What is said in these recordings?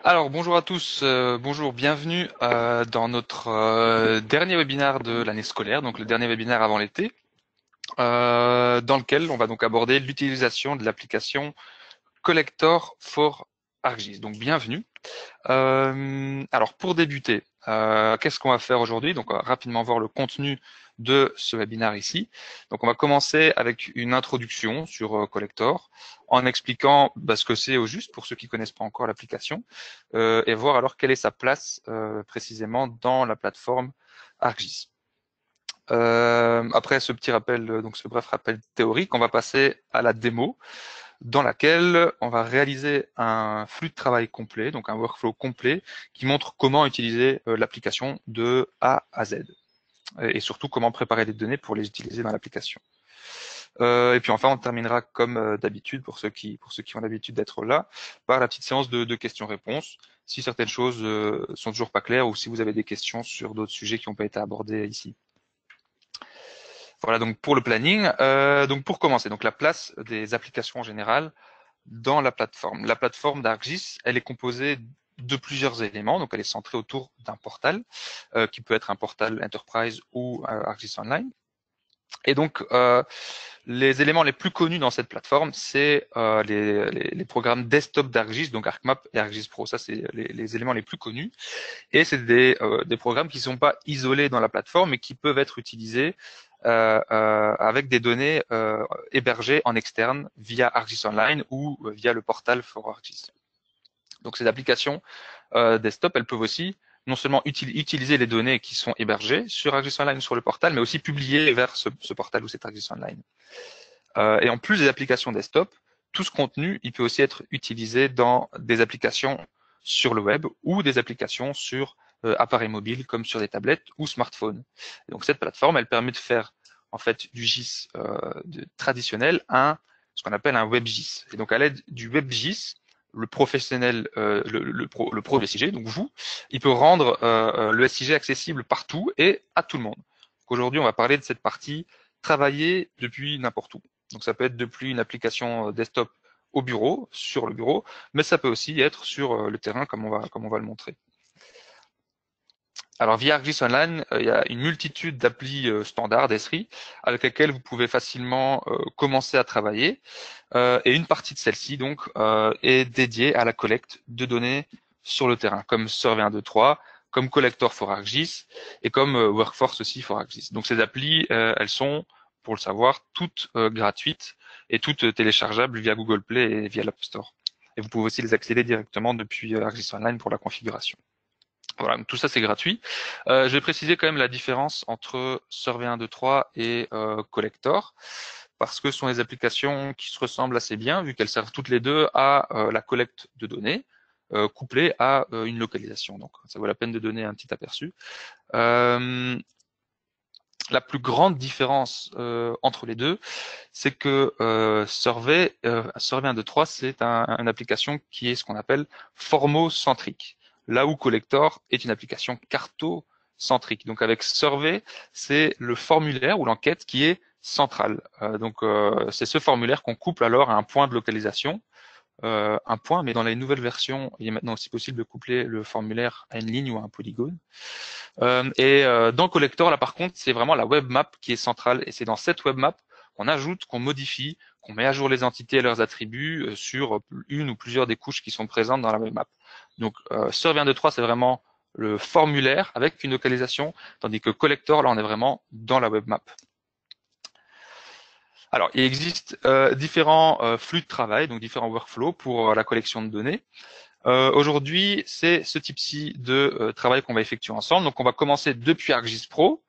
Alors bonjour à tous, bonjour, bienvenue dans notre dernier webinaire de l'année scolaire, donc le dernier webinaire avant l'été, dans lequel on va donc aborder l'utilisation de l'application Collector for ArcGIS. Donc bienvenue. Alors pour débuter, qu'est-ce qu'on va faire aujourd'hui? Donc on va rapidement voir le contenu de ce webinaire ici. Donc on va commencer avec une introduction sur Collector en expliquant ce que c'est au juste pour ceux qui connaissent pas encore l'application et voir alors quelle est sa place précisément dans la plateforme ArcGIS. Après ce petit rappel, donc ce bref rappel théorique, on va passer à la démo dans laquelle on va réaliser un flux de travail complet, donc un workflow complet qui montre comment utiliser l'application de A à Z et surtout comment préparer les données pour les utiliser dans l'application. Et puis enfin, on terminera comme d'habitude pour ceux qui ont l'habitude d'être là par la petite séance de questions-réponses. Si certaines choses sont toujours pas claires ou si vous avez des questions sur d'autres sujets qui n'ont pas été abordés ici. Voilà donc pour le planning. Donc pour commencer, donc la place des applications en général dans la plateforme. La plateforme d'ArcGIS, elle est composée de plusieurs éléments, donc elle est centrée autour d'un portal, qui peut être un portal Enterprise ou ArcGIS Online. Et donc, les éléments les plus connus dans cette plateforme, c'est les programmes desktop d'ArcGIS, donc ArcMap et ArcGIS Pro. Ça, c'est les éléments les plus connus. Et c'est des programmes qui ne sont pas isolés dans la plateforme, mais qui peuvent être utilisés avec des données hébergées en externe via ArcGIS Online ou via le portal for ArcGIS. Donc ces applications desktop, elles peuvent aussi non seulement utiliser les données qui sont hébergées sur ArcGIS Online sur le portal, mais aussi publier vers ce portal ou cet ArcGIS Online. Et en plus des applications desktop, tout ce contenu, il peut aussi être utilisé dans des applications sur le web ou des applications sur appareils mobiles comme sur des tablettes ou smartphones. Et donc cette plateforme, elle permet de faire en fait du GIS traditionnel ce qu'on appelle un WebGIS. Et donc à l'aide du WebGIS, le professionnel, le pro de SIG, donc vous, il peut rendre le SIG accessible partout et à tout le monde. Aujourd'hui, on va parler de cette partie travailler depuis n'importe où. Donc ça peut être depuis une application desktop au bureau, sur le bureau, mais ça peut aussi être sur le terrain comme on va le montrer. Alors via ArcGIS Online, il y a une multitude d'applis standards d'Esri avec lesquelles vous pouvez facilement commencer à travailler. Et une partie de celle-ci donc est dédiée à la collecte de données sur le terrain, comme Survey 1, 2, 3, comme Collector for ArcGIS et comme Workforce aussi for ArcGIS. Donc ces applis, elles sont, pour le savoir, toutes gratuites et toutes téléchargeables via Google Play et via l'App Store. Et vous pouvez aussi les accéder directement depuis ArcGIS Online pour la configuration. Voilà, tout ça c'est gratuit. Je vais préciser quand même la différence entre Survey 1, 2, 3 et Collector, parce que ce sont des applications qui se ressemblent assez bien, vu qu'elles servent toutes les deux à la collecte de données, couplée à une localisation. Donc ça vaut la peine de donner un petit aperçu. La plus grande différence entre les deux, c'est que Survey 1, 2, 3, c'est une application qui est ce qu'on appelle formocentrique, là où Collector est une application cartocentrique. Donc avec Survey, c'est le formulaire ou l'enquête qui est centrale. C'est ce formulaire qu'on couple alors à un point de localisation. Un point, mais dans les nouvelles versions, il est maintenant aussi possible de coupler le formulaire à une ligne ou à un polygone. Dans Collector, là par contre, c'est vraiment la web map qui est centrale et c'est dans cette web map qu'on ajoute, qu'on modifie, qu'on met à jour les entités et leurs attributs sur une ou plusieurs des couches qui sont présentes dans la web map. Donc Survey 1, 2, 3, c'est vraiment le formulaire avec une localisation, tandis que Collector, là, on est vraiment dans la web map. Alors, il existe différents flux de travail, donc différents workflows pour la collection de données. Aujourd'hui, c'est ce type-ci de travail qu'on va effectuer ensemble. Donc, on va commencer depuis ArcGIS Pro,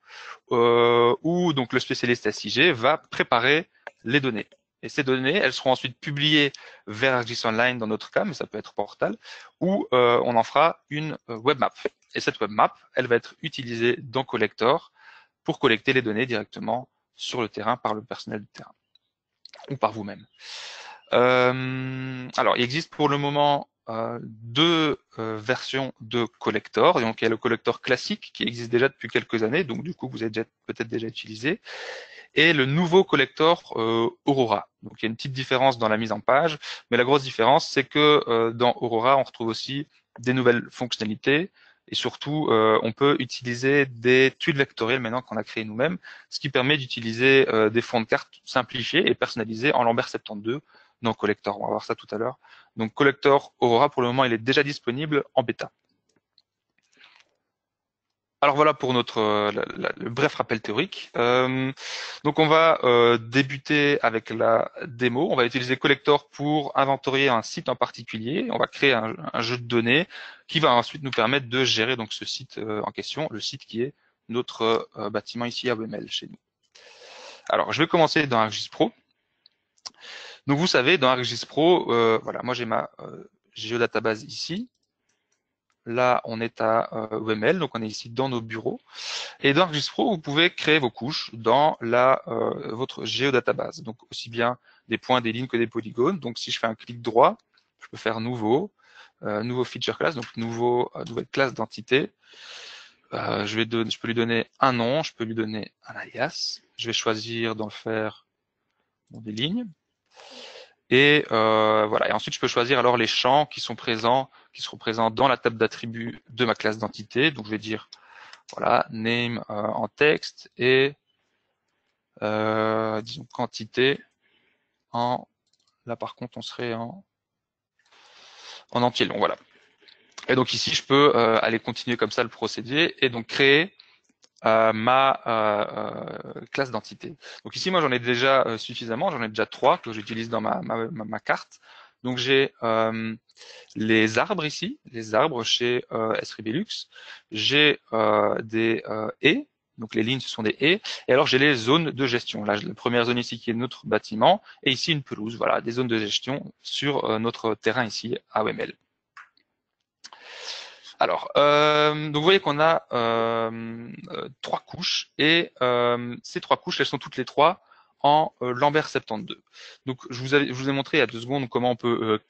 où donc le spécialiste SIG va préparer les données. Et ces données, elles seront ensuite publiées vers ArcGIS Online dans notre cas, mais ça peut être Portal, où on en fera une web map. Et cette web map, elle va être utilisée dans Collector pour collecter les données directement sur le terrain par le personnel du terrain ou par vous-même. Alors, il existe pour le moment deux versions de Collector. Donc, il y a le Collector classique qui existe déjà depuis quelques années, donc du coup, vous avez peut-être déjà utilisé, et le nouveau Collector Aurora. Donc, il y a une petite différence dans la mise en page, mais la grosse différence, c'est que dans Aurora, on retrouve aussi des nouvelles fonctionnalités et surtout, on peut utiliser des tuiles vectorielles maintenant qu'on a créées nous-mêmes, ce qui permet d'utiliser des fonds de cartes simplifiés et personnalisés en Lambert 72 dans Collector. On va voir ça tout à l'heure. Donc Collector Aurora, pour le moment, il est déjà disponible en bêta. Alors voilà pour notre le bref rappel théorique. Donc on va débuter avec la démo. On va utiliser Collector pour inventorier un site en particulier. On va créer un jeu de données qui va ensuite nous permettre de gérer donc ce site en question, le site qui est notre bâtiment ici à WML chez nous. Alors je vais commencer dans ArcGIS Pro. Donc vous savez, dans ArcGIS Pro, voilà, moi j'ai ma géodatabase ici. Là, on est à WML, donc on est ici dans nos bureaux. Et dans ArcGIS Pro, vous pouvez créer vos couches dans votre géodatabase. Donc aussi bien des points, des lignes que des polygones. Donc si je fais un clic droit, je peux faire nouveau, nouveau feature class, donc nouvelle classe d'entité. Je peux lui donner un nom, je peux lui donner un alias. Je vais choisir d'en faire des lignes. Et voilà. Et ensuite, je peux choisir alors les champs qui seront présents dans la table d'attributs de ma classe d'entité. Donc je vais dire voilà, name en texte et disons quantité là par contre on serait en entier long, voilà. Et donc ici je peux aller continuer comme ça le procédé et donc créer ma classe d'entité. Donc ici moi j'en ai déjà suffisamment, j'en ai déjà 3 que j'utilise dans ma carte. Donc j'ai les arbres ici, les arbres chez Sribelux. J'ai des haies, donc les lignes ce sont des haies. Et alors j'ai les zones de gestion. Là, la première zone ici qui est notre bâtiment et ici une pelouse. Voilà, des zones de gestion sur notre terrain ici à WML. Alors, donc vous voyez qu'on a 3 couches et ces 3 couches, elles sont toutes les 3 en Lambert 72. Donc je vous ai montré il y a 2 secondes comment on peut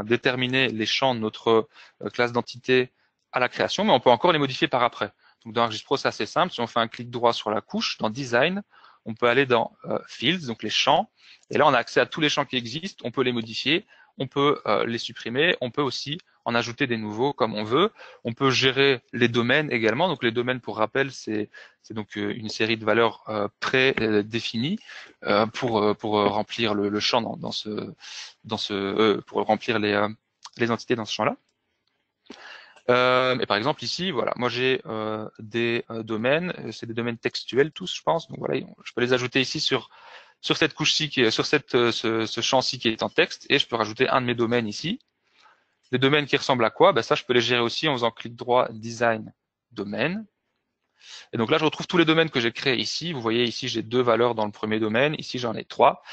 déterminer les champs de notre classe d'entité à la création, mais on peut encore les modifier par après. Donc dans ArcGIS Pro, c'est assez simple. Si on fait un clic droit sur la couche, dans Design, on peut aller dans Fields, donc les champs, et là on a accès à tous les champs qui existent, on peut les modifier, on peut les supprimer, on peut aussi en ajouter des nouveaux comme on veut. On peut gérer les domaines également. Donc les domaines, pour rappel, c'est donc une série de valeurs prédéfinies pour remplir le champ pour remplir les entités dans ce champ-là. Et par exemple ici, voilà, moi j'ai des domaines, c'est des domaines textuels tous, je pense. Donc voilà, je peux les ajouter ici sur cette couche-ci, sur ce champ-ci qui est en texte, et je peux rajouter un de mes domaines ici. Les domaines qui ressemblent à quoi? Ça, je peux les gérer aussi en faisant clic droit, Design, Domaine. Et donc là, je retrouve tous les domaines que j'ai créés ici. Vous voyez ici, j'ai 2 valeurs dans le premier domaine. Ici, j'en ai 3.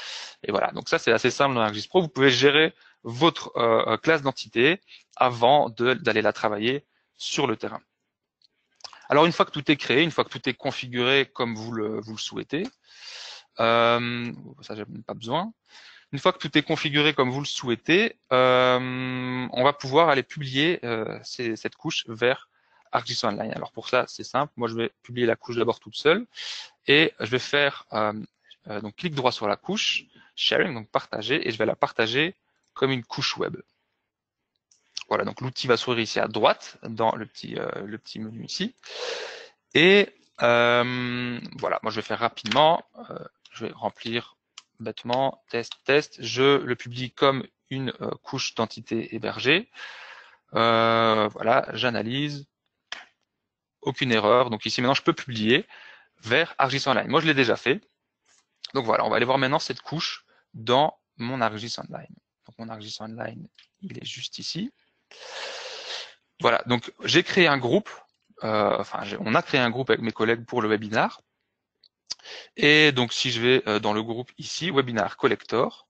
Et voilà. Donc ça, c'est assez simple dans ArcGIS Pro. Vous pouvez gérer votre classe d'entité avant d'aller la travailler sur le terrain. Alors, une fois que tout est créé, une fois que tout est configuré comme vous le souhaitez, ça, j'ai même pas besoin. Une fois que tout est configuré comme vous le souhaitez, on va pouvoir aller publier cette couche vers ArcGIS Online. Alors pour ça, c'est simple. Moi, je vais publier la couche d'abord toute seule et je vais faire donc clic droit sur la couche, sharing, donc partager, et je vais la partager comme une couche web. Voilà, donc l'outil va s'ouvrir ici à droite dans le petit menu ici. Et voilà, moi je vais faire rapidement. Je vais remplir bêtement, test, je le publie comme une couche d'entité hébergée. Voilà, j'analyse, aucune erreur. Donc ici maintenant je peux publier vers ArcGIS Online. Moi je l'ai déjà fait. Donc voilà, on va aller voir maintenant cette couche dans mon ArcGIS Online. Donc mon ArcGIS Online, il est juste ici. Voilà, donc j'ai créé un groupe, on a créé un groupe avec mes collègues pour le webinar. Et donc si je vais dans le groupe ici, Webinar Collector,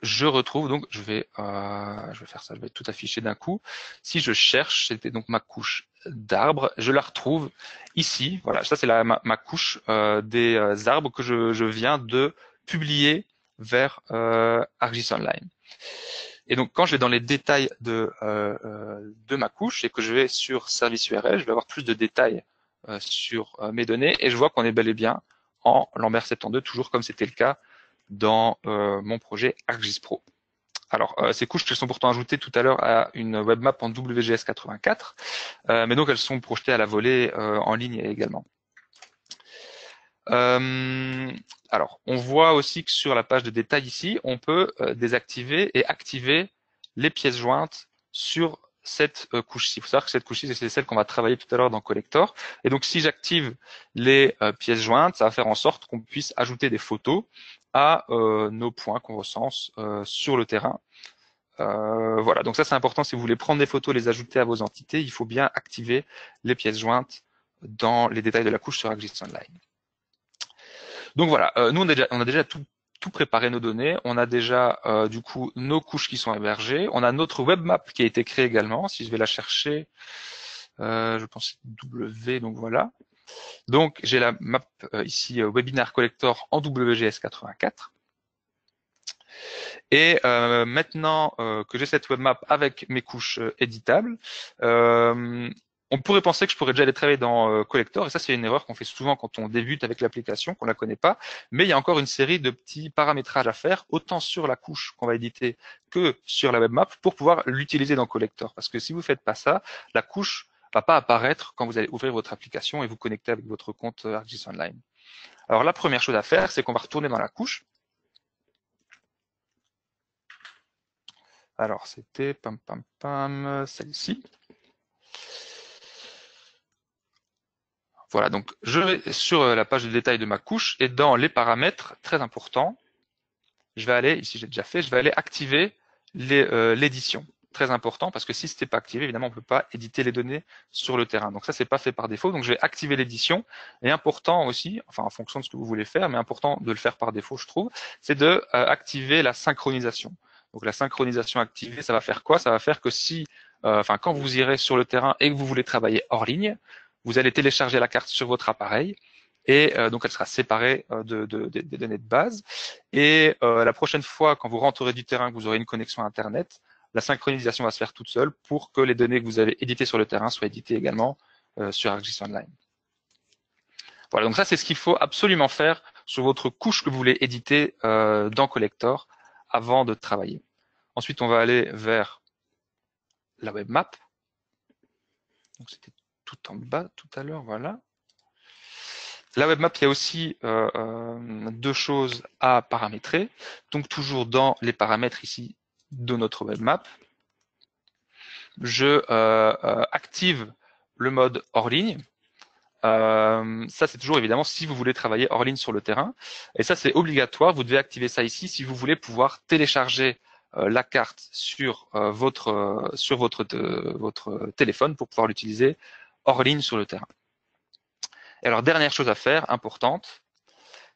je retrouve donc, je vais faire ça, je vais tout afficher d'un coup. Si je cherche, c'était donc ma couche d'arbres, je la retrouve ici. Voilà, ça c'est ma couche des arbres que je viens de publier vers ArcGIS Online. Et donc quand je vais dans les détails de ma couche et que je vais sur Service URL, je vais avoir plus de détails sur mes données et je vois qu'on est bel et bien en Lambert 72, toujours comme c'était le cas dans mon projet ArcGIS Pro. Alors, ces couches, elles sont pourtant ajoutées tout à l'heure à une webmap en WGS 84, mais donc elles sont projetées à la volée en ligne également. Alors, on voit aussi que sur la page de détail ici, on peut désactiver et activer les pièces jointes sur cette couche-ci. Il faut savoir que cette couche-ci, c'est celle qu'on va travailler tout à l'heure dans Collector. Et donc, si j'active les pièces jointes, ça va faire en sorte qu'on puisse ajouter des photos à nos points qu'on recense sur le terrain. Voilà, donc ça c'est important, si vous voulez prendre des photos, les ajouter à vos entités, il faut bien activer les pièces jointes dans les détails de la couche sur ArcGIS Online. Donc voilà, nous on a déjà tout préparé nos données, on a déjà du coup nos couches qui sont hébergées, on a notre webmap qui a été créée également, si je vais la chercher, je pense W, donc voilà. Donc j'ai la map ici Webinar Collector en WGS 84. Et maintenant que j'ai cette webmap avec mes couches éditables, on pourrait penser que je pourrais déjà aller travailler dans Collector, et ça c'est une erreur qu'on fait souvent quand on débute avec l'application, qu'on la connaît pas, mais il y a encore une série de petits paramétrages à faire, autant sur la couche qu'on va éditer que sur la webmap, pour pouvoir l'utiliser dans Collector. Parce que si vous faites pas ça, la couche va pas apparaître quand vous allez ouvrir votre application et vous connecter avec votre compte ArcGIS Online. Alors la première chose à faire, c'est qu'on va retourner dans la couche. Alors, c'était celle-ci. Voilà, donc je vais sur la page de détail de ma couche et dans les paramètres, très important, je vais aller, ici j'ai déjà fait, je vais aller activer l'édition. Très important parce que si ce n'était pas activé, évidemment, on ne peut pas éditer les données sur le terrain. Donc ça, c'est pas fait par défaut. Donc je vais activer l'édition. Et important aussi, enfin en fonction de ce que vous voulez faire, mais important de le faire par défaut, je trouve, c'est de activer la synchronisation. Donc la synchronisation activée, ça va faire quoi? Ça va faire que si, quand vous irez sur le terrain et que vous voulez travailler hors ligne, vous allez télécharger la carte sur votre appareil et donc elle sera séparée des données de base. Et la prochaine fois, quand vous rentrerez du terrain, que vous aurez une connexion Internet, la synchronisation va se faire toute seule pour que les données que vous avez éditées sur le terrain soient éditées également sur ArcGIS Online. Voilà, donc ça c'est ce qu'il faut absolument faire sur votre couche que vous voulez éditer dans Collector avant de travailler. Ensuite, on va aller vers la webmap. Donc c'était tout en bas tout à l'heure, voilà. La webmap, il y a aussi deux choses à paramétrer. Donc toujours dans les paramètres ici de notre webmap, je active le mode hors ligne. Ça, c'est toujours évidemment si vous voulez travailler hors ligne sur le terrain. Et ça, c'est obligatoire. Vous devez activer ça ici si vous voulez pouvoir télécharger la carte sur votre téléphone pour pouvoir l'utiliser hors ligne sur le terrain. Et alors, dernière chose à faire, importante,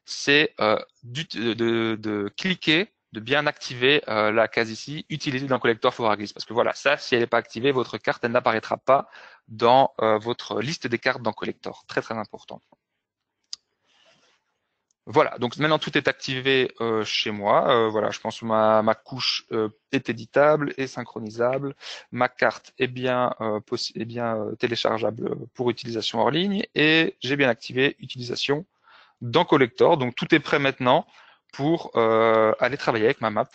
c'est de cliquer, de bien activer la case ici, utiliser dans Collector for ArcGIS. Parce que voilà, ça, si elle n'est pas activée, votre carte, elle n'apparaîtra pas dans votre liste des cartes dans Collector. Très, très important. Voilà, donc maintenant tout est activé chez moi. Voilà, je pense que ma couche est éditable et synchronisable. Ma carte est bien, téléchargeable pour utilisation hors ligne et j'ai bien activé utilisation dans Collector. Donc tout est prêt maintenant pour aller travailler avec ma map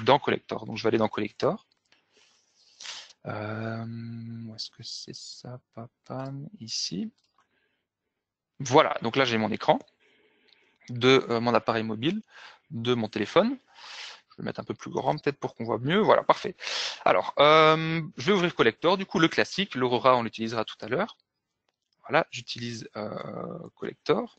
dans Collector. Donc je vais aller dans Collector. Où est-ce que c'est ça, papam, ici. Voilà, donc là j'ai mon écran de mon appareil mobile, de mon téléphone. Je vais mettre un peu plus grand peut-être pour qu'on voit mieux. Voilà, parfait. Alors, je vais ouvrir Collector. Du coup, le classique, l'Aurora, on l'utilisera tout à l'heure. Voilà, j'utilise Collector.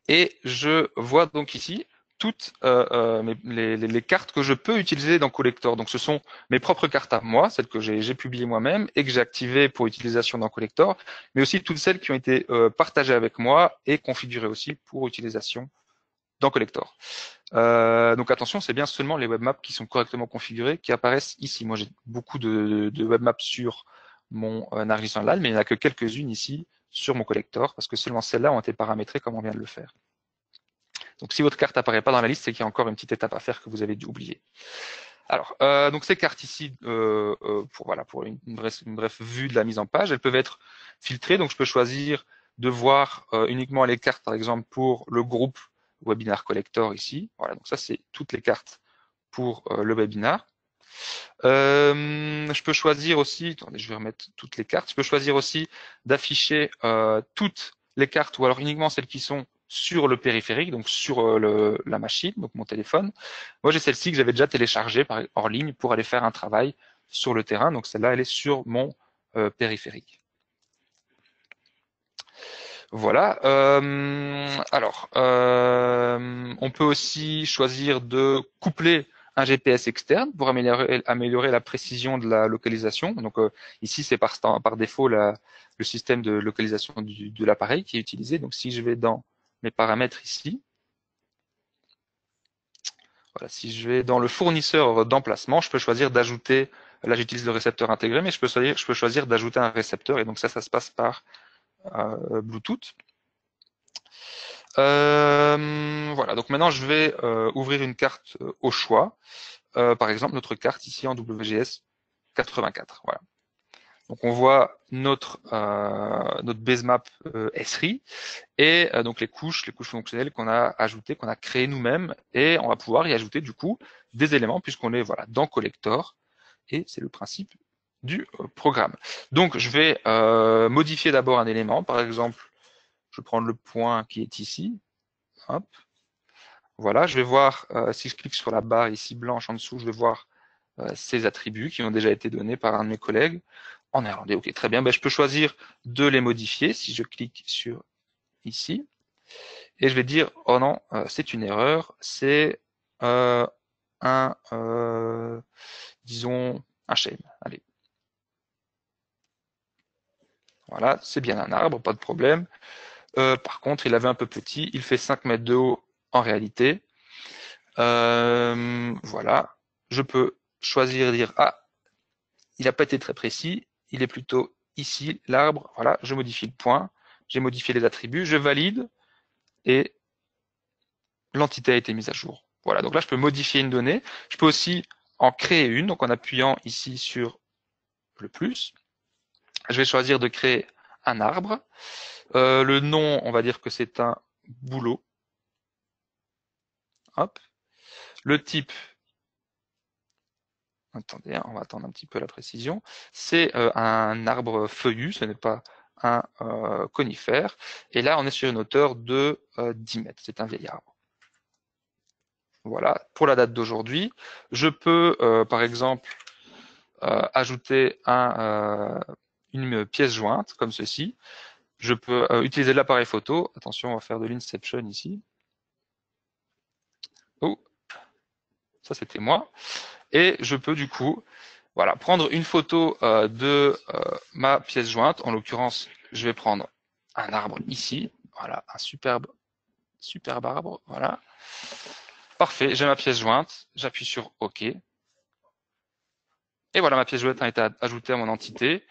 Et je vois donc ici toutes les cartes que je peux utiliser dans Collector. Donc ce sont mes propres cartes à moi, celles que j'ai publiées moi-même et que j'ai activées pour utilisation dans Collector, mais aussi toutes celles qui ont été partagées avec moi et configurées aussi pour utilisation dans Collector. Donc attention, c'est bien seulement les webmaps qui sont correctement configurées qui apparaissent ici. Moi j'ai beaucoup de webmaps sur mon ArcGIS Online, mais il n'y en a que quelques-unes ici sur mon collector, parce que seulement celles-là ont été paramétrées comme on vient de le faire. Donc si votre carte n'apparaît pas dans la liste, c'est qu'il y a encore une petite étape à faire que vous avez dû oublier. Alors, donc ces cartes ici, pour une bref vue de la mise en page, elles peuvent être filtrées. Donc je peux choisir de voir uniquement les cartes, par exemple, pour le groupe Webinar Collector ici. Voilà, donc ça c'est toutes les cartes pour le webinar. Je peux choisir aussi, attendez, je vais remettre toutes les cartes, je peux choisir aussi d'afficher toutes les cartes ou alors uniquement celles qui sont sur le périphérique, donc sur la machine, donc mon téléphone. Moi, j'ai celle-ci que j'avais déjà téléchargée hors ligne pour aller faire un travail sur le terrain. Donc celle-là, elle est sur mon périphérique. Voilà. Alors, on peut aussi choisir de coupler un GPS externe pour améliorer la précision de la localisation. Donc ici, c'est par défaut le système de localisation de l'appareil qui est utilisé. Donc si je vais dans mes paramètres ici, voilà, si je vais dans le fournisseur d'emplacement, je peux choisir d'ajouter, là j'utilise le récepteur intégré, mais je peux choisir d'ajouter un récepteur, et donc ça se passe par Bluetooth. Voilà, donc maintenant je vais ouvrir une carte au choix. Par exemple, notre carte ici en WGS 84. Voilà. Donc on voit notre basemap SRI et donc les couches fonctionnelles qu'on a ajoutées, qu'on a créées nous-mêmes, et on va pouvoir y ajouter du coup des éléments puisqu'on est voilà dans Collector, et c'est le principe du programme. Donc je vais modifier d'abord un élément, par exemple, je vais prendre le point qui est ici. Hop. Voilà, je vais voir, si je clique sur la barre ici blanche en dessous, je vais voir ces attributs qui ont déjà été donnés par un de mes collègues en néerlandais. Ok, très bien. Ben, je peux choisir de les modifier si je clique sur ici. Et je vais dire, oh non, c'est une erreur, c'est disons, un shame. Allez. Voilà, c'est bien un arbre, pas de problème. Par contre, il avait un peu petit, il fait 5 mètres de haut en réalité. Voilà, je peux choisir et dire, ah, il n'a pas été très précis, il est plutôt ici, l'arbre, voilà, je modifie le point, j'ai modifié les attributs, je valide, et l'entité a été mise à jour. Voilà, donc là, je peux modifier une donnée, je peux aussi en créer une, donc en appuyant ici sur le plus, je vais choisir de créer un arbre, le nom, on va dire que c'est un boulot, hop, le type, attendez, hein, on va attendre un petit peu la précision, c'est un arbre feuillu, ce n'est pas un conifère, et là on est sur une hauteur de 10 mètres, c'est un vieil arbre. Voilà, pour la date d'aujourd'hui, je peux par exemple ajouter une pièce jointe comme ceci, je peux utiliser l'appareil photo, attention on va faire de l'inception ici, oh, ça c'était moi, et je peux du coup voilà, prendre une photo de ma pièce jointe. En l'occurrence, je vais prendre un arbre ici. Voilà, un superbe arbre. Voilà. Parfait, j'ai ma pièce jointe. J'appuie sur OK. Et voilà, ma pièce jointe a été ajoutée à mon entité,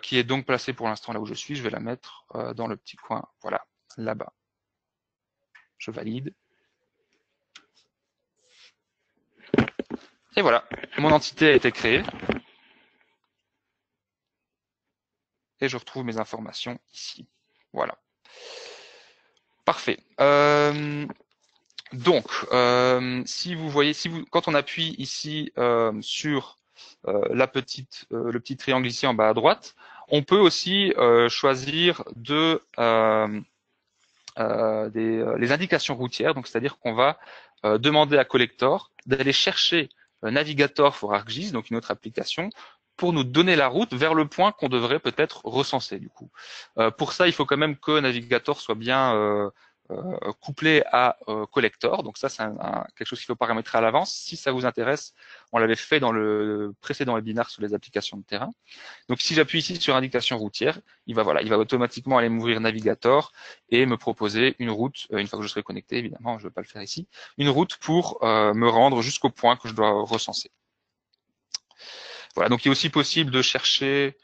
qui est donc placée pour l'instant là où je suis. Je vais la mettre dans le petit coin. Voilà, là-bas. Je valide. Et voilà, mon entité a été créée. Et je retrouve mes informations ici. Voilà. Parfait. Donc, si vous voyez, quand on appuie ici sur le petit triangle ici en bas à droite, on peut aussi choisir les indications routières. Donc, c'est-à-dire qu'on va demander à Collector d'aller chercher Navigator for ArcGIS, donc une autre application, pour nous donner la route vers le point qu'on devrait peut-être recenser du coup. Pour ça, il faut quand même que Navigator soit bien couplé à Collector. Donc ça, c'est quelque chose qu'il faut paramétrer à l'avance. Si ça vous intéresse, on l'avait fait dans le précédent webinaire sur les applications de terrain. Donc si j'appuie ici sur indication routière, il va automatiquement aller m'ouvrir Navigator et me proposer une route, une fois que je serai connecté, évidemment, je ne vais pas le faire ici, une route pour me rendre jusqu'au point que je dois recenser. Voilà, donc il est aussi possible de chercher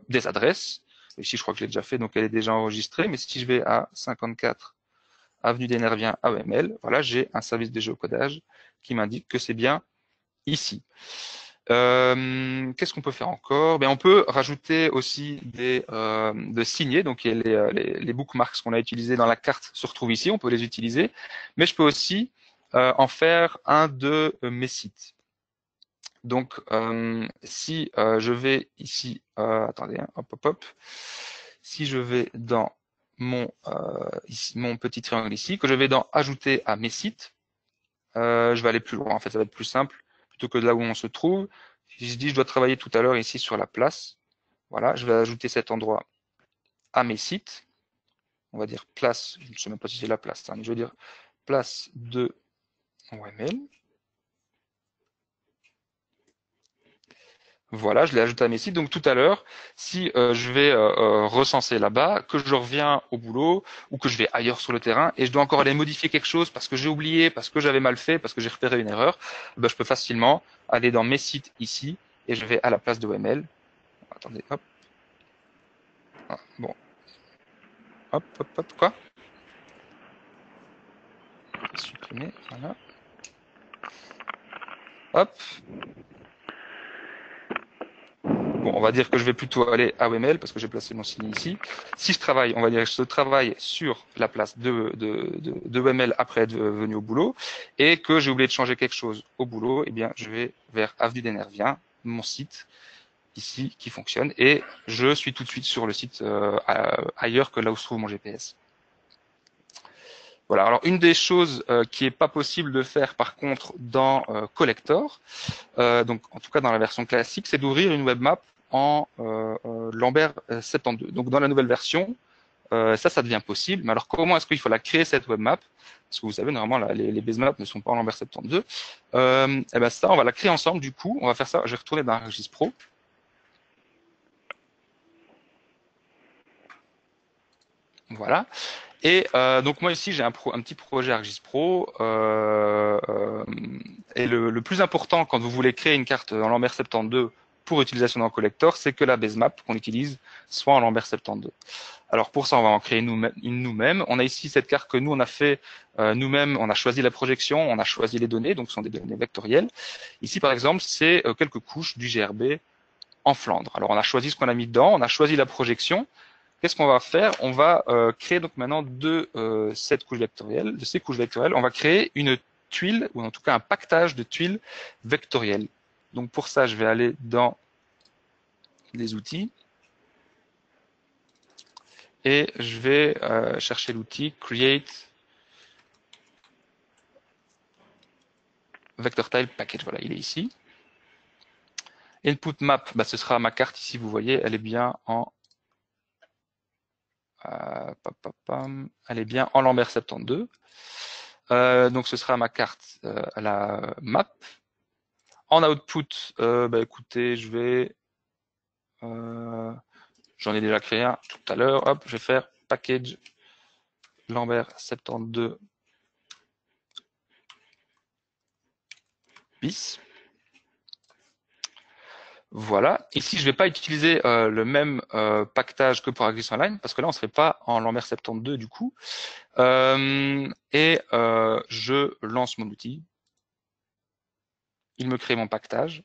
des adresses. Ici, je crois que je l'ai déjà fait, donc elle est déjà enregistrée. Mais si je vais à 54 avenue des Nerviens AEML, voilà, j'ai un service de géocodage qui m'indique que c'est bien ici. Qu'est-ce qu'on peut faire encore? On peut rajouter aussi de signer, donc les bookmarks qu'on a utilisés dans la carte se retrouvent ici, on peut les utiliser, mais je peux aussi en faire un de mes sites. Donc, si je vais ici, attendez, hein, hop, hop, hop. Si je vais dans mon petit triangle ici, que je vais dans ajouter à mes sites, je vais aller plus loin. En fait, ça va être plus simple plutôt que de là où on se trouve. Si je dis je dois travailler tout à l'heure ici sur la place, voilà, je vais ajouter cet endroit à mes sites. On va dire place, je ne sais même pas si c'est la place, hein, mais je vais dire place de OML. Voilà, je l'ai ajouté à mes sites. Donc tout à l'heure, si je vais recenser là-bas, que je reviens au boulot ou que je vais ailleurs sur le terrain et je dois encore aller modifier quelque chose parce que j'ai oublié, parce que j'avais mal fait, parce que j'ai repéré une erreur, ben, je peux facilement aller dans mes sites ici et je vais à la place de OML. Attendez, hop. Ah, bon, hop, hop, hop, quoi? Supprimer, voilà. Hop. Bon, on va dire que je vais plutôt aller à OML parce que j'ai placé mon signe ici. Si je travaille, on va dire que je travaille sur la place de OML après être venu au boulot et que j'ai oublié de changer quelque chose au boulot, eh bien, je vais vers Avenue des Nerviens, mon site ici qui fonctionne et je suis tout de suite sur le site ailleurs que là où se trouve mon GPS. Voilà. Alors, une des choses qui est pas possible de faire par contre dans Collector, donc en tout cas dans la version classique, c'est d'ouvrir une web map en Lambert 72. Donc dans la nouvelle version, ça devient possible. Mais alors comment est-ce qu'il faut la créer cette web map? Parce que vous savez, normalement, les base maps ne sont pas en Lambert 72. Et ben ça, on va la créer ensemble. Du coup, on va faire ça. Je vais retourner dans ArcGIS Pro. Voilà. Et donc moi ici j'ai un petit projet ArcGIS Pro et le plus important quand vous voulez créer une carte en Lambert 72 pour utilisation dans Collector, c'est que la base map qu'on utilise soit en Lambert 72. Alors pour ça on va en créer une nous-mêmes. On a ici cette carte que nous on a fait nous-mêmes, on a choisi la projection, on a choisi les données, donc ce sont des données vectorielles. Ici par exemple c'est quelques couches du GRB en Flandre. Alors on a choisi ce qu'on a mis dedans, on a choisi la projection. Qu'est-ce qu'on va faire? On va créer donc maintenant de ces couches vectorielles, on va créer une tuile, ou en tout cas un pactage de tuiles vectorielles. Donc pour ça, je vais aller dans les outils et je vais chercher l'outil Create Vector Tile Package. Voilà, il est ici. Input Map, bah, ce sera ma carte ici, vous voyez, elle est bien en elle est bien en Lambert 72. Donc ce sera ma carte la map. En output, bah, écoutez, je vais, j'en ai déjà créé un tout à l'heure. Hop, je vais faire package Lambert 72 bis. Voilà. Ici, je ne vais pas utiliser le même pactage que pour ArcGIS Online parce que là, on ne serait pas en Lambert 72 du coup. Je lance mon outil. Il me crée mon pactage.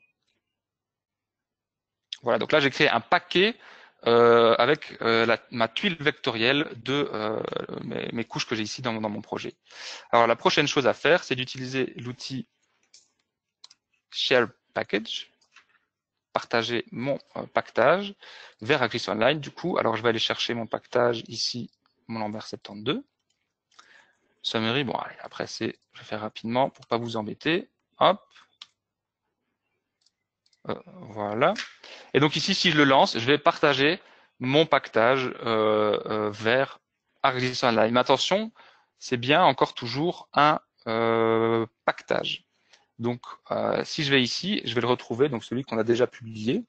Voilà, donc là j'ai créé un paquet avec ma tuile vectorielle de mes couches que j'ai ici dans mon projet. Alors la prochaine chose à faire, c'est d'utiliser l'outil Share Package, partager mon pactage vers ArcGIS Online. Du coup, alors je vais aller chercher mon pactage ici, mon Lambert 72. Summary, bon allez, après je vais faire rapidement pour pas vous embêter. Hop, voilà. Et donc ici, si je le lance, je vais partager mon pactage vers ArcGIS Online. Mais attention, c'est bien encore toujours un pactage. Donc, si je vais ici, je vais le retrouver, donc celui qu'on a déjà publié.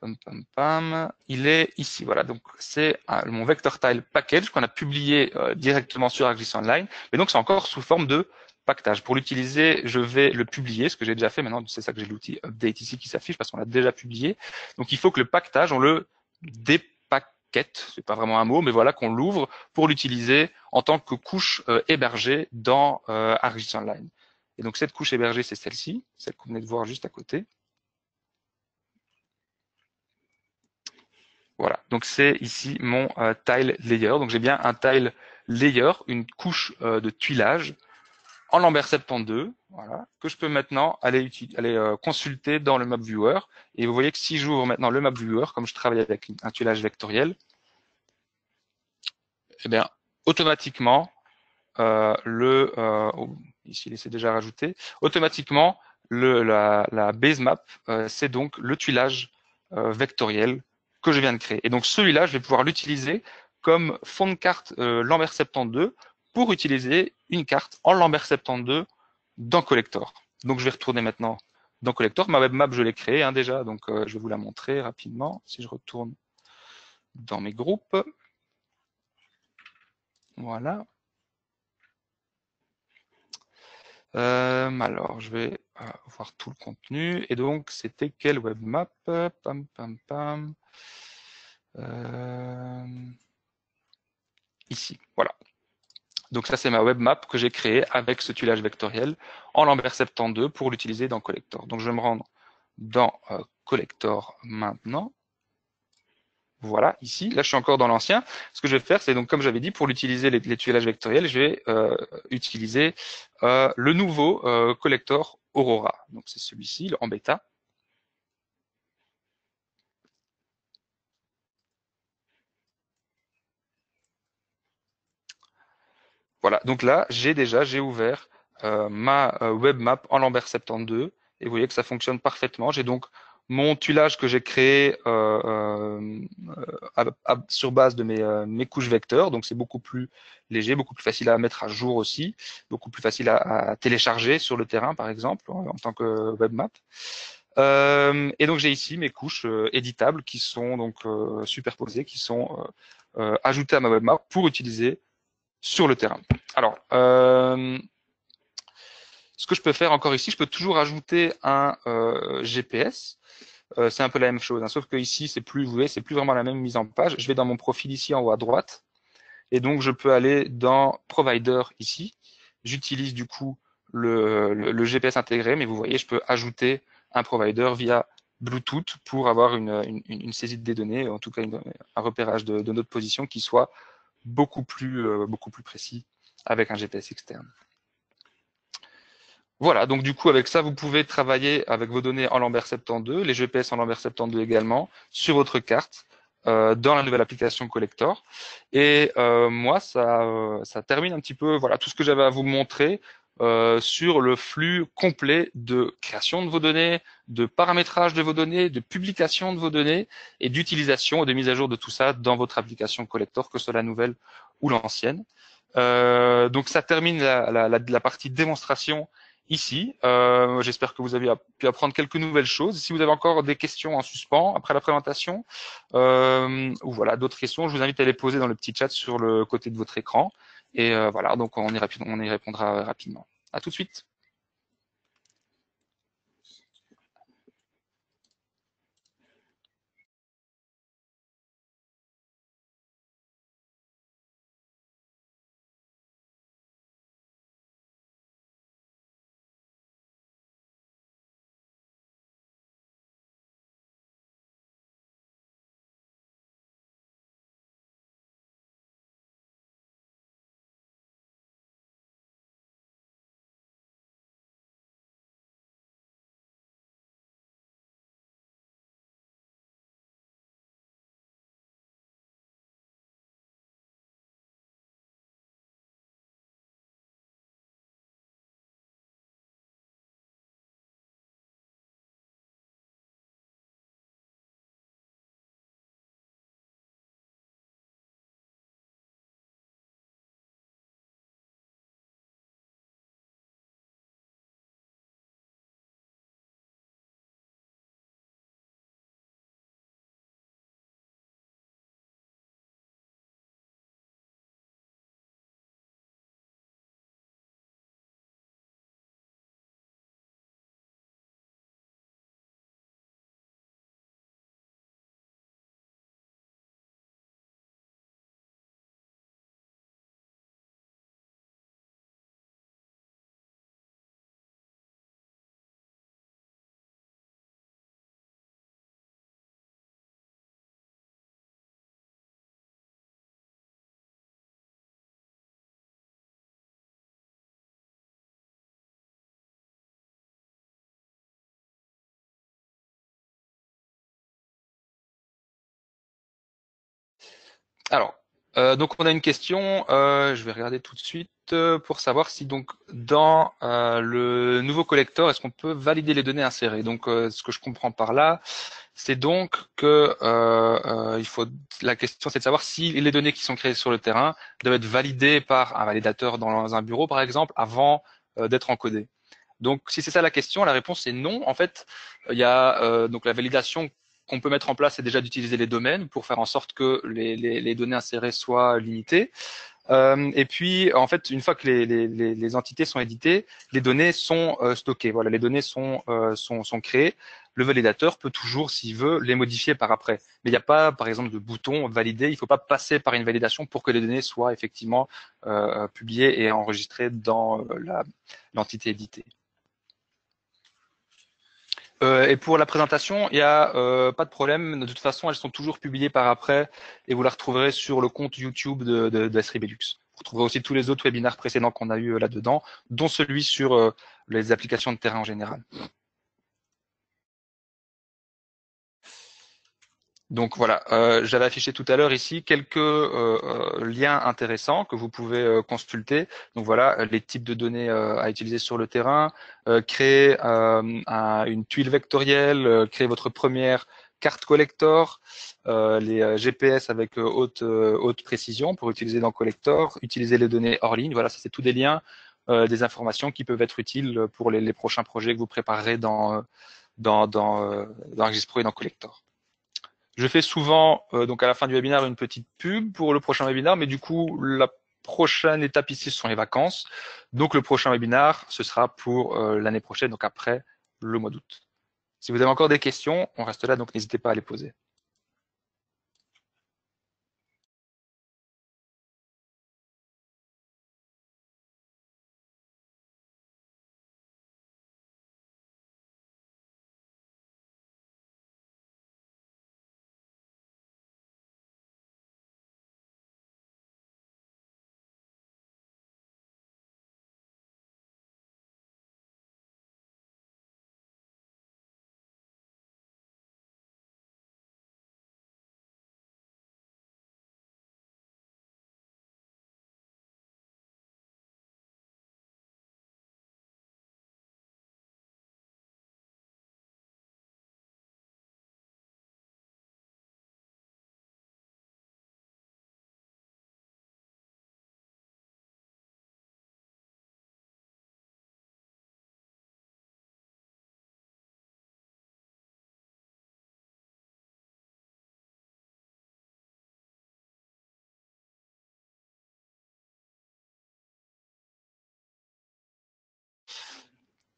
Pam, pam, pam. Il est ici, voilà. Donc, c'est mon Vector Tile Package qu'on a publié directement sur ArcGIS Online. Mais donc, c'est encore sous forme de pactage. Pour l'utiliser, je vais le publier, ce que j'ai déjà fait. Maintenant, c'est ça que j'ai l'outil Update ici qui s'affiche parce qu'on l'a déjà publié. Donc, il faut que le pactage, on le dépaquette. C'est pas vraiment un mot, mais voilà, qu'on l'ouvre pour l'utiliser en tant que couche hébergée dans ArcGIS Online. Et donc, cette couche hébergée, c'est celle-ci, celle qu'on venait de voir juste à côté. Voilà, donc c'est ici mon tile layer. Donc j'ai bien un tile layer, une couche de tuilage en Lambert 72, voilà, que je peux maintenant aller consulter dans le Map Viewer. Et vous voyez que si j'ouvre maintenant le Map Viewer, comme je travaille avec un tuilage vectoriel, eh bien, automatiquement, ici il est déjà rajouté, automatiquement, la base map, c'est donc le tuilage vectoriel que je viens de créer. Et donc celui-là, je vais pouvoir l'utiliser comme fond de carte Lambert 72 pour utiliser une carte en Lambert 72 dans Collector. Donc je vais retourner maintenant dans Collector. Ma web map, je l'ai créée déjà, donc je vais vous la montrer rapidement. Si je retourne dans mes groupes, voilà. Alors, je vais voir tout le contenu. Et donc, c'était quelle web map? Pam, pam, pam. Ici, voilà. Donc ça, c'est ma web map que j'ai créée avec ce tuilage vectoriel en Lambert 72 pour l'utiliser dans Collector. Donc, je vais me rendre dans Collector maintenant. Voilà, ici. Là, je suis encore dans l'ancien. Ce que je vais faire, c'est donc, comme j'avais dit, pour l'utiliser les tuilages vectoriels, je vais utiliser le nouveau collector Aurora. Donc, c'est celui-ci, en bêta. Voilà, donc là, j'ai ouvert ma web map en Lambert 72 et vous voyez que ça fonctionne parfaitement. J'ai donc mon tuilage que j'ai créé sur base de mes couches vecteurs, donc c'est beaucoup plus léger, beaucoup plus facile à mettre à jour aussi, beaucoup plus facile à télécharger sur le terrain par exemple en tant que web map. Et donc j'ai ici mes couches éditables qui sont donc superposées, qui sont ajoutées à ma web map pour utiliser sur le terrain. Alors, ce que je peux faire encore ici, je peux toujours ajouter un GPS. C'est un peu la même chose, hein, sauf que ici, c'est plus, vous voyez, c'est plus vraiment la même mise en page. Je vais dans mon profil ici en haut à droite, et donc je peux aller dans Provider ici. J'utilise du coup le GPS intégré, mais vous voyez, je peux ajouter un provider via Bluetooth pour avoir une saisie des données, en tout cas un repérage de notre position qui soit beaucoup plus précis avec un GPS externe. Voilà, donc du coup avec ça, vous pouvez travailler avec vos données en Lambert 72, les GPS en Lambert 72 également, sur votre carte, dans la nouvelle application Collector. Et moi, ça termine un petit peu voilà tout ce que j'avais à vous montrer sur le flux complet de création de vos données, de paramétrage de vos données, de publication de vos données et d'utilisation et de mise à jour de tout ça dans votre application Collector, que ce soit la nouvelle ou l'ancienne. Donc ça termine la partie démonstration ici. J'espère que vous avez pu apprendre quelques nouvelles choses. Si vous avez encore des questions en suspens après la présentation, ou voilà d'autres questions, je vous invite à les poser dans le petit chat sur le côté de votre écran. Et voilà, donc on y répondra rapidement. À tout de suite. Alors, donc on a une question, je vais regarder tout de suite pour savoir si donc dans le nouveau collector, est-ce qu'on peut valider les données insérées. Donc ce que je comprends par là, c'est donc que la question c'est de savoir si les données qui sont créées sur le terrain doivent être validées par un validateur dans un bureau par exemple avant d'être encodées. Donc, si c'est ça la question, la réponse est non. En fait, il y a donc la validation qu'on peut mettre en place, c'est déjà d'utiliser les domaines pour faire en sorte que les données insérées soient limitées. Et puis, en fait, une fois que les entités sont éditées, les données sont stockées. Voilà, les données sont créées. Le validateur peut toujours, s'il veut, les modifier par après. Mais il n'y a pas, par exemple, de bouton valider. Il ne faut pas passer par une validation pour que les données soient effectivement publiées et enregistrées dans l'entité éditée. Et pour la présentation, il n'y a pas de problème. De toute façon, elles sont toujours publiées par après et vous la retrouverez sur le compte YouTube d'Astri Belux. Vous retrouverez aussi tous les autres webinaires précédents qu'on a eu là-dedans, dont celui sur les applications de terrain en général. Donc voilà, j'avais affiché tout à l'heure ici quelques liens intéressants que vous pouvez consulter. Donc voilà, les types de données à utiliser sur le terrain, créer une tuile vectorielle, créer votre première carte collector, les GPS avec haute précision pour utiliser dans collector, utiliser les données hors ligne. Voilà, ça c'est tous des liens, des informations qui peuvent être utiles pour les prochains projets que vous préparerez dans ArcGIS Pro et dans collector. Je fais souvent, donc à la fin du webinaire, une petite pub pour le prochain webinaire, mais du coup, la prochaine étape ici, ce sont les vacances. Donc le prochain webinaire, ce sera pour l'année prochaine, donc après le mois d'août. Si vous avez encore des questions, on reste là, donc n'hésitez pas à les poser.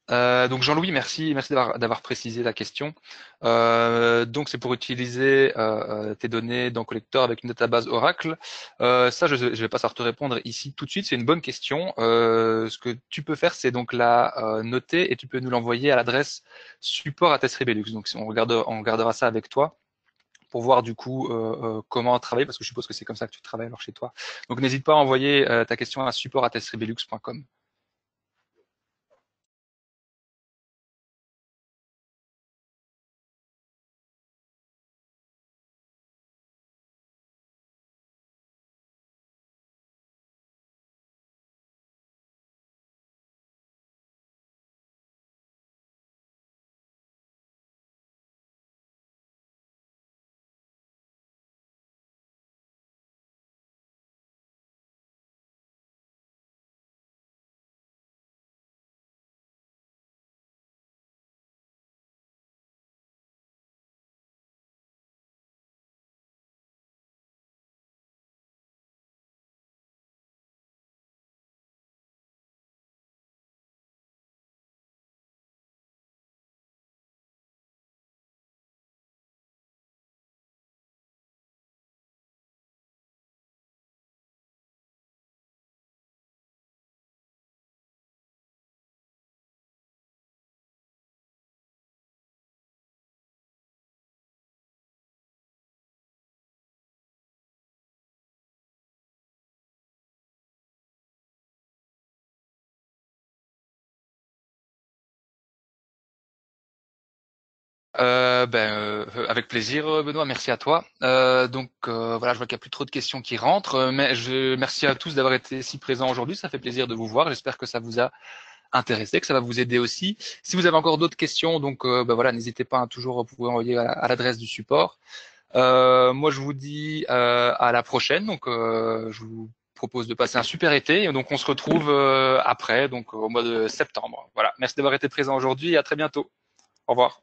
Donc Jean-Louis, merci d'avoir précisé la question. Donc c'est pour utiliser tes données dans Collector avec une database Oracle. Ça, je vais pas savoir te répondre ici tout de suite. C'est une bonne question. Ce que tu peux faire, c'est donc la noter et tu peux nous l'envoyer à l'adresse support@testrebellux. Donc on regardera ça avec toi pour voir du coup comment travailler, parce que je suppose que c'est comme ça que tu travailles alors chez toi. Donc n'hésite pas à envoyer ta question à support@testrebellux.com. Avec plaisir, Benoît. Merci à toi. Voilà, je vois qu'il n'y a plus trop de questions qui rentrent, mais merci à tous d'avoir été si présents aujourd'hui. Ça fait plaisir de vous voir. J'espère que ça vous a intéressé, que ça va vous aider aussi. Si vous avez encore d'autres questions, voilà, n'hésitez pas, hein, toujours vous pouvez envoyer à l'adresse du support. Moi, je vous dis à la prochaine. Je vous propose de passer un super été. Et donc, on se retrouve après, donc au mois de septembre. Voilà. Merci d'avoir été présent aujourd'hui et à très bientôt. Au revoir.